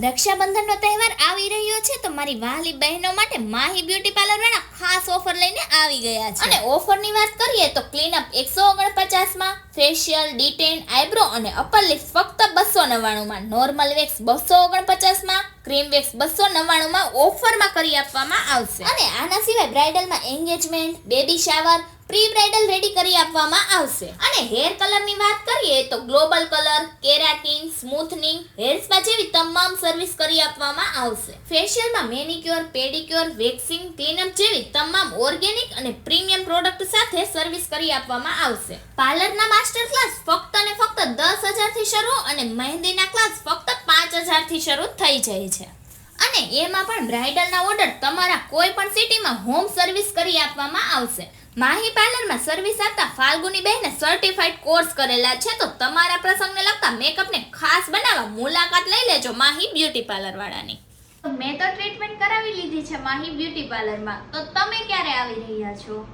રક્ષાબંધનનો તહેવાર આવી રહ્યો છે તો મારી વહાલી બહેનો માટે માહી બ્યુટી પાર્લર વાળા ખાસ ઓફર લઈને આવી ગયા છે. અને ઓફરની વાત કરીએ તો ક્લીનઅપ 149 માં, ફેશિયલ, ડીટેન, આઈબ્રો અને અપર લિપ્સ ફક્ત 299 માં, નોર્મલ વેક્સ 249 માં, ક્રીમ વેક્સ 299 માં ઓફરમાં કરી આપવામાં આવશે. અને આના સિવાય બ્રાઇડલમાં engagement, baby shower, pre bridal ready કરી આપવામાં આવશે. અને હેર કલરની વાત કરીએ તો global colour, keratin, smoothening, hair spa જેવી તમામ સર્વિસ કરી આપવામાં આવશે. ફેશિયલમાં મેનિક્યોર, પેડિક્યોર, વેક્સિંગ, ક્લીનઅપ જેવી તમામ ઓર્ગેનિક અને પ્રીમિયમ પ્રોડક્ટ સાથે સર્વિસ કરી આપવામાં આવશે. પાર્લરના માસ્ટર ક્લાસ ફક્ત અને ફક્ત 10,000 થી શરૂ અને મહેંદીના ક્લાસ ફક્ત 5,000 થી શરૂ થઈ જાય છે. અને એમાં પણ બ્રાઇડલના ઓર્ડર તમારા કોઈ પણ સિટીમાં હોમ સર્વિસ કરી આપવામાં આવશે. માહી પાર્લરમાં સર્વિસ આપતા ફાલ્ગુની બહેને સર્ટિફાઈડ કોર્સ કરેલા છે, તો તમારા પ્રસંગને લગતા મેકઅપને ખાસ બનાવવા મુલાકાત લઈ લેજો માહી બ્યુટી પાર્લર વાળાની. મેં તો ટ્રીટમેન્ટ કરાવી લીધી છે માહી બ્યુટી પાર્લરમાં, તો તમે ક્યારે આવી રહ્યા છો?